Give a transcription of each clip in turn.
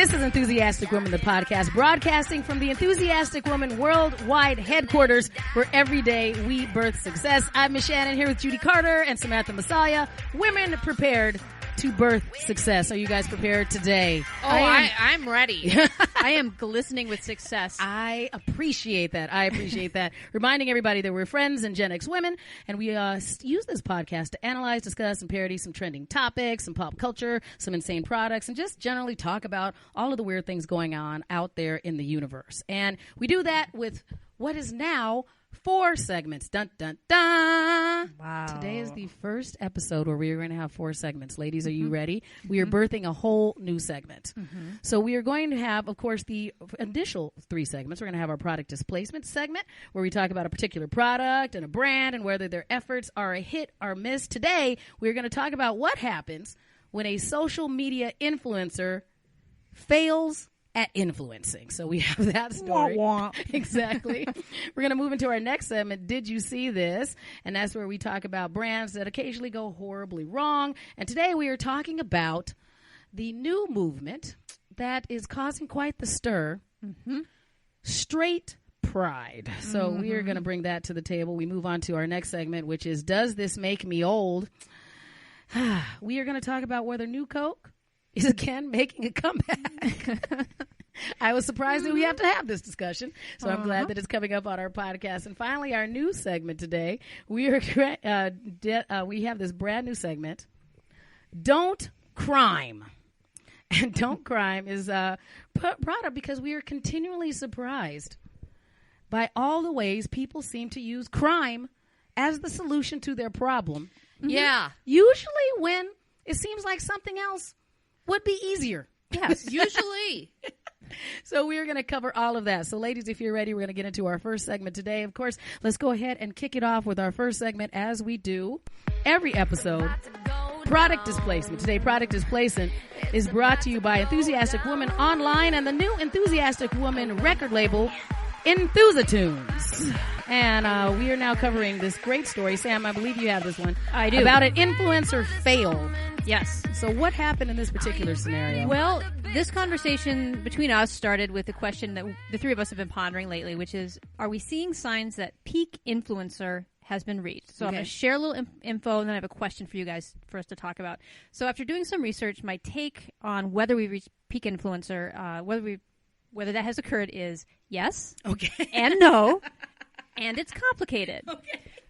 This is Enthusiastic Woman, the podcast, broadcasting from the Enthusiastic Woman worldwide headquarters, where every day we birth success. I'm Miss Shannon here with Judy Carter and Samantha Messiah. Women prepared to birth success. Are you guys prepared today? Oh, I'm ready. I am glistening with success. I appreciate that. Reminding everybody that we're friends and Gen X women, and we use this podcast to analyze, discuss, and parody some trending topics, some pop culture, some insane products, and just generally talk about all of the weird things going on out there in the universe. And we do that with what is now 4 segments. Dun, dun, dun. Wow. Today is the first episode where we are going to have 4 segments. Ladies, are you ready? We are birthing a whole new segment. So we are going to have, of course, the initial 3 segments. We're going to have our product displacement segment, where we talk about a particular product and a brand and whether their efforts are a hit or miss. Today, we're going to talk about what happens when a social media influencer fails at influencing. So we have that story. Wah, wah. Exactly. We're going to move into our next segment, Did You See This? And that's where we talk about brands that occasionally go horribly wrong. And today we are talking about the new movement that is causing quite the stir. Straight pride. So we are going to bring that to the table. We move on to our next segment, which is Does This Make Me Old? We are going to talk about whether New Coke is again making a comeback. I was surprised that we have to have this discussion, so I'm glad that it's coming up on our podcast. And finally, our new segment today, we have this brand new segment, Don't Crime. And Don't Crime is brought up because we are continually surprised by all the ways people seem to use crime as the solution to their problem. Yeah. Usually when it seems like something else would be easier. Yes, usually. So we're going to cover all of that. So ladies, if you're ready, we're going to get into our first segment today. Of course, let's go ahead and kick it off with our first segment, as we do every episode, Product Displacement. Today, Product Displacement is brought to you by Enthusiastic Woman Online and the new Enthusiastic Woman record label, Enthusiatunes. And we are now covering this great story. Sam, I believe you have this one. I do. About an influencer fail. Yes. So what happened in this particular scenario? Well, this conversation between us started with the question that the three of us have been pondering lately, which is, are we seeing signs that peak influencer has been reached? So I'm going to share a little info, and then I have a question for you guys for us to talk about. So after doing some research, my take on whether we reached peak influencer, whether that has occurred is yes, and no, and it's complicated.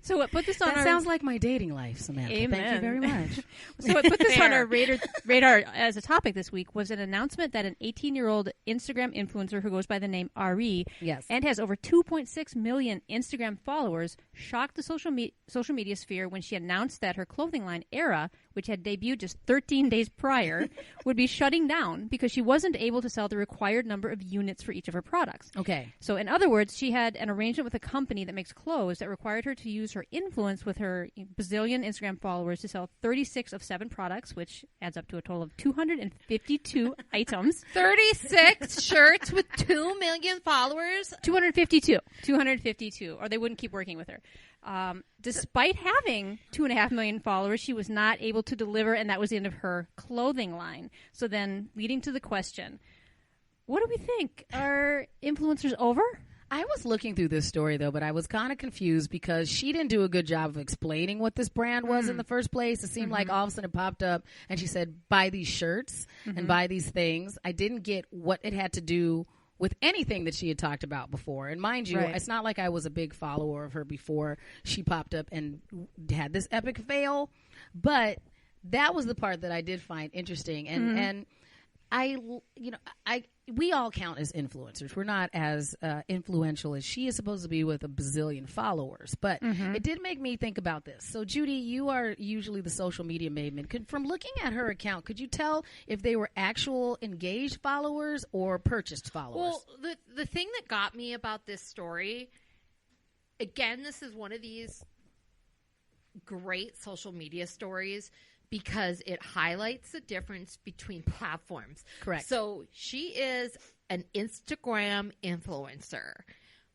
So what put this on That sounds like my dating life, Samantha. Amen. Thank you very much. So what put this on our radar as a topic this week was an announcement that an 18-year-old Instagram influencer who goes by the name Ari and has over 2.6 million Instagram followers shocked the social media sphere when she announced that her clothing line, Era, which had debuted just 13 days prior, would be shutting down because she wasn't able to sell the required number of units for each of her products. Okay. So in other words, she had an arrangement with a company that makes clothes that required her to use her influence with her bazillion Instagram followers to sell 36 of 7 products, which adds up to a total of 252 items. 36 shirts with 2 million followers? 252, or they wouldn't keep working with her. Despite having 2.5 million followers, she was not able to deliver, and that was the end of her clothing line. So then, leading to the question, what do we think? Are influencers over? I was looking through this story, though, but I was kind of confused because she didn't do a good job of explaining what this brand was in the first place. It seemed like all of a sudden it popped up and she said, buy these shirts and buy these things. I didn't get what it had to do with anything that she had talked about before. And mind you, it's not like I was a big follower of her before she popped up and had this epic fail. But that was the part that I did find interesting. And we all count as influencers. We're not as influential as she is supposed to be with a bazillion followers. But it did make me think about this. So, Judy, you are usually the social media maven. From looking at her account, could you tell if they were actual engaged followers or purchased followers? Well, the thing that got me about this story, again, this is one of these great social media stories because it highlights the difference between platforms. Correct. So she is an Instagram influencer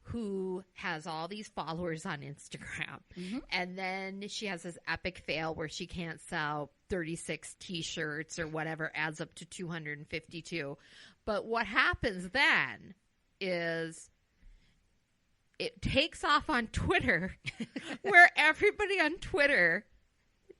who has all these followers on Instagram. And then she has this epic fail where she can't sell 36 T-shirts or whatever, adds up to 252. But what happens then is it takes off on Twitter where everybody on Twitter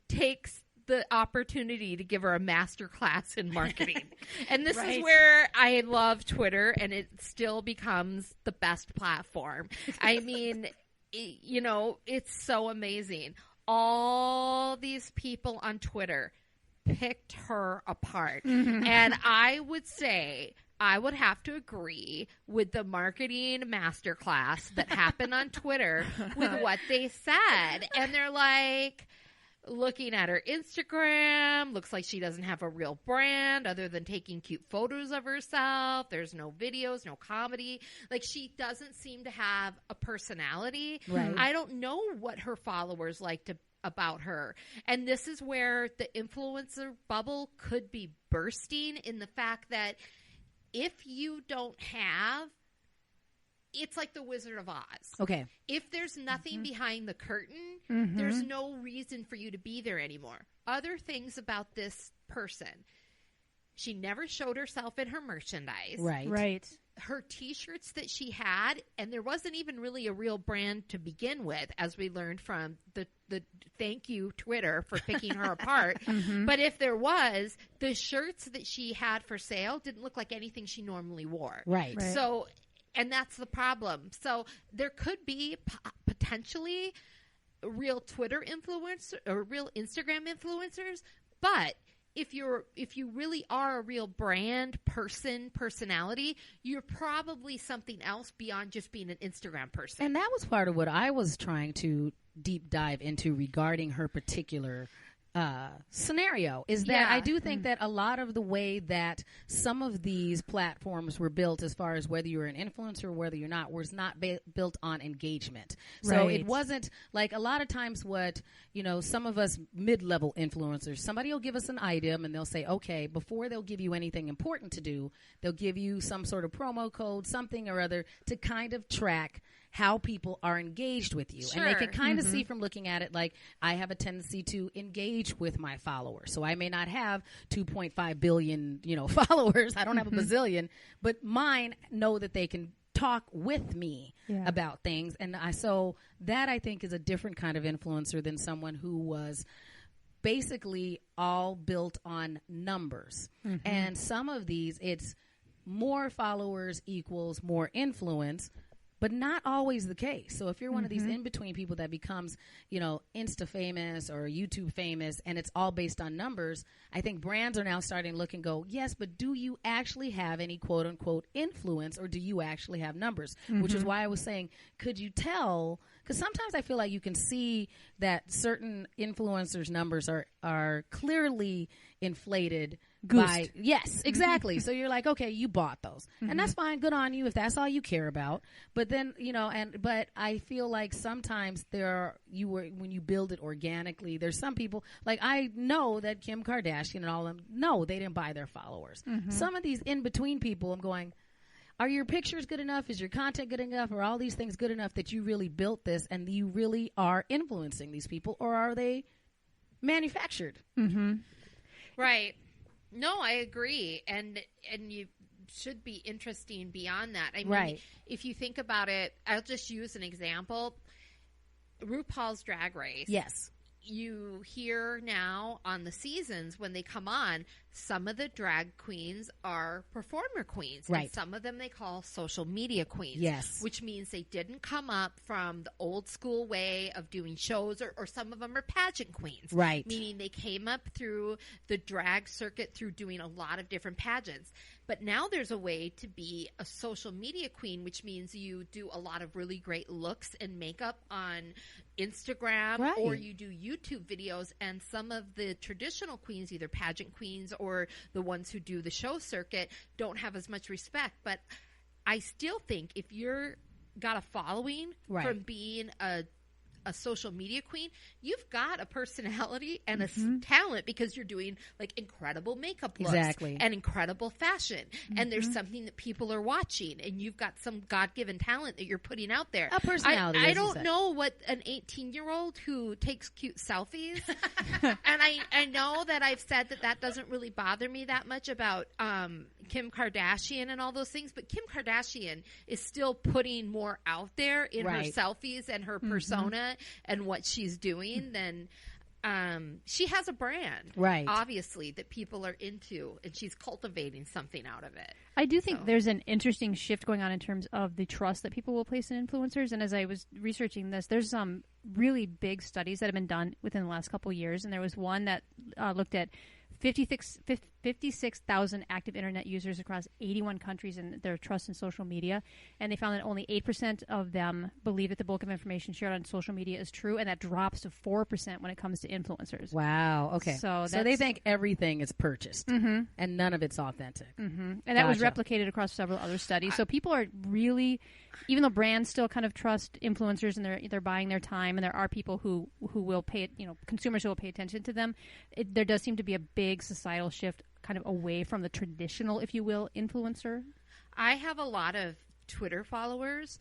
takes the opportunity to give her a master class in marketing. And this is where I love Twitter, and it still becomes the best platform. I mean, it's so amazing. All these people on Twitter picked her apart. And I would say I would have to agree with the marketing masterclass that happened on Twitter with what they said. And they're like, looking at her Instagram, looks like she doesn't have a real brand other than taking cute photos of herself. There's no videos, no comedy. Like, she doesn't seem to have a personality. Right. I don't know what her followers liked about her. And this is where the influencer bubble could be bursting, in the fact that if you don't have, it's like the Wizard of Oz. Okay. If there's nothing behind the curtain, there's no reason for you to be there anymore. Other things about this person: she never showed herself in her merchandise. Right. Her T-shirts that she had, and there wasn't even really a real brand to begin with, as we learned from the thank you Twitter for picking her apart. But if there was, the shirts that she had for sale didn't look like anything she normally wore. Right. So, and that's the problem. So there could be potentially real Twitter influencers or real Instagram influencers, but if you really are a real brand personality, you're probably something else beyond just being an Instagram person. And that was part of what I was trying to deep dive into regarding her particular scenario, is that I do think that a lot of the way that some of these platforms were built, as far as whether you're an influencer or whether you're not, was not built on engagement. So it wasn't like a lot of times what, some of us mid-level influencers, somebody will give us an item and they'll say, okay, before they'll give you anything important to do, they'll give you some sort of promo code, something or other, to kind of track how people are engaged with you. Sure. And they can kind of see from looking at it, like, I have a tendency to engage with my followers. So I may not have 2.5 billion, followers. I don't have a bazillion, but mine know that they can talk with me about things. And so that, I think, is a different kind of influencer than someone who was basically all built on numbers. And some of these, it's more followers equals more influence, but not always the case. So if you're one of these in-between people that becomes, Insta famous or YouTube famous, and it's all based on numbers, I think brands are now starting to look and go, yes, but do you actually have any quote-unquote influence, or do you actually have numbers? Which is why I was saying, could you tell? Because sometimes I feel like you can see that certain influencers' numbers are clearly inflated. Yes, exactly. So you're like, okay, you bought those, and that's fine. Good on you if that's all you care about. But then, but I feel like sometimes when you build it organically, there's some people, like I know that Kim Kardashian and all of them, no, they didn't buy their followers. Some of these in between people, I'm going, are your pictures good enough? Is your content good enough? Are all these things good enough that you really built this and you really are influencing these people, or are they manufactured? Right. No, I agree. And you should be interesting beyond that. I mean, if you think about it, I'll just use an example. RuPaul's Drag Race. Yes. You hear now on the seasons when they come on, some of the drag queens are performer queens. Right. And some of them they call social media queens. Yes. Which means they didn't come up from the old school way of doing shows, or some of them are pageant queens. Right. Meaning they came up through the drag circuit through doing a lot of different pageants. But now there's a way to be a social media queen, which means you do a lot of really great looks and makeup on Instagram, or you do YouTube videos. And some of the traditional queens, either pageant queens or the ones who do the show circuit, don't have as much respect. But I still think if you're got a following from being a a social media queen, you've got a personality and a talent because you're doing like incredible makeup looks and incredible fashion. And there's something that people are watching, and you've got some God-given talent that you're putting out there. A personality. I don't know what an 18-year-old who takes cute selfies. And I know that I've said that doesn't really bother me that much about Kim Kardashian and all those things, but Kim Kardashian is still putting more out there in her selfies and her persona and what she's doing than she has a brand, obviously, that people are into, and she's cultivating something out of it. I do think there's an interesting shift going on in terms of the trust that people will place in influencers. And as I was researching this, there's some really big studies that have been done within the last couple of years. And there was one that looked at 56,000 active internet users across 81 countries and their trust in social media. And they found that only 8% of them believe that the bulk of information shared on social media is true, and that drops to 4% when it comes to influencers. Wow. Okay. So they think everything is purchased and none of it's authentic. And that was replicated across several other studies. So people are really, even though brands still kind of trust influencers and they're buying their time, and there are people who will pay, consumers who will pay attention to them, there does seem to be a big societal shift kind of away from the traditional, if you will, influencer. I have a lot of Twitter followers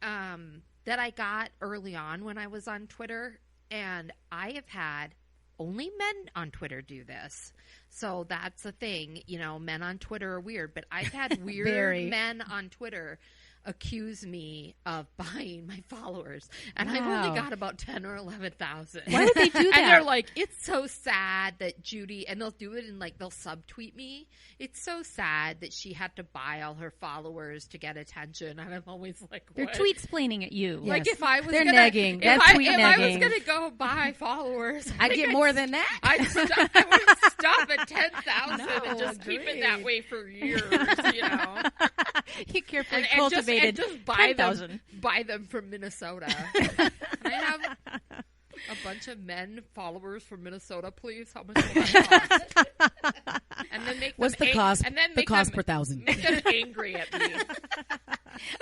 that I got early on when I was on Twitter, and I have had only men on Twitter do this. So that's the thing, men on Twitter are weird, but I've had weird men on Twitter accuse me of buying my followers, and I've only got about 10 or 11,000. Why would they do that? And they're like, it's so sad that Judy, and they'll do it and they'll subtweet me. It's so sad that she had to buy all her followers to get attention, and I'm always like, what? They're tweet-splaining at you. Like if I was they're gonna, negging. If That's tweet negging. I was going to go buy followers, I'd get more than that. I would stop at 10,000 and just keep it that way for years. You carefully and cultivated just buy 10,000. Buy them from Minnesota. I have a bunch of men followers from Minnesota, please. How much will that cost? And then make What's them the cost? And then the cost per thousand. Make them angry at me.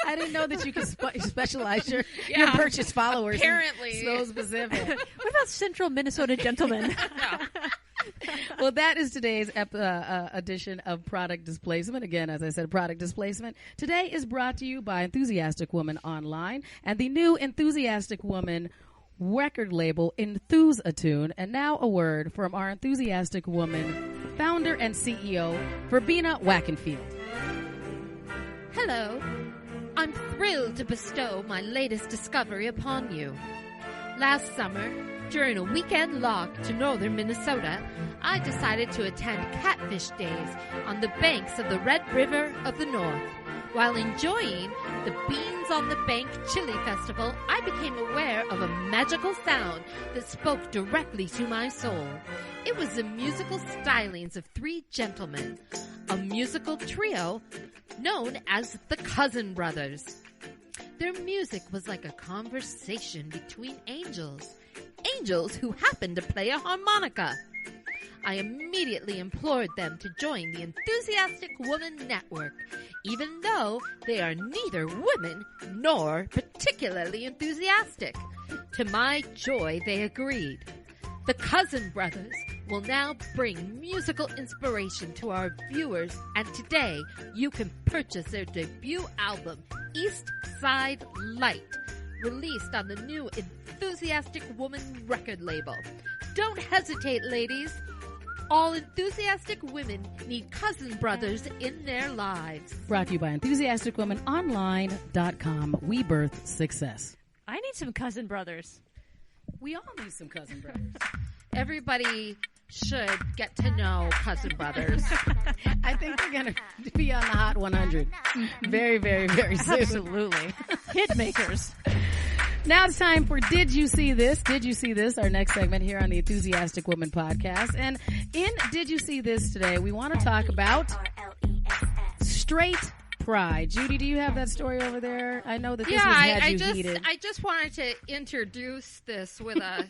I didn't know that you could specialize your purchase followers. Apparently, so specific. What about Central Minnesota gentlemen? Well, that is today's edition of Product Displacement. Again, as I said, Product Displacement today is brought to you by Enthusiastic Woman Online and the new Enthusiastic Woman record label, Enthuse-A-Tune. And now a word from our Enthusiastic Woman founder and CEO, Verbena Wackenfield. Hello. I'm thrilled to bestow my latest discovery upon you. Last summer, during a weekend walk to northern Minnesota, I decided to attend Catfish Days on the banks of the Red River of the North. While enjoying the Beans on the Bank Chili Festival, I became aware of a magical sound that spoke directly to my soul. It was the musical stylings of three gentlemen, a musical trio known as the Cousin Brothers. Their music was like a conversation between angels who happened to play a harmonica. I immediately implored them to join the Enthusiastic Woman Network, even though they are neither women nor particularly enthusiastic. To my joy, they agreed. The Cousin Brothers will now bring musical inspiration to our viewers, and today you can purchase their debut album, East Side Light, released on the new Enthusiastic Woman record label. Don't hesitate, ladies. All enthusiastic women need Cousin Brothers in their lives. Brought to you by enthusiasticwomanonline.com. We birth success. I need some Cousin Brothers. We all need some Cousin Brothers. Everybody should get to know Cousin Brothers. I think we're going to be on the Hot 100 very, very, very soon. Absolutely. Hit makers. Now it's time for Did You See This? Did You See This? Our next segment here on the Enthusiastic Woman podcast. And in Did You See This today, we want to talk about straight pride. Judy, do you have that story over there? I know that this had you heated. I just wanted to introduce this with a,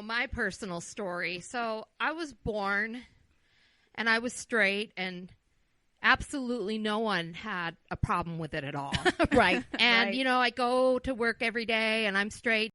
my personal story. So I was born and I was straight, and absolutely no one had a problem with it at all. Right. And, right. you know, I go to work every day and I'm straight.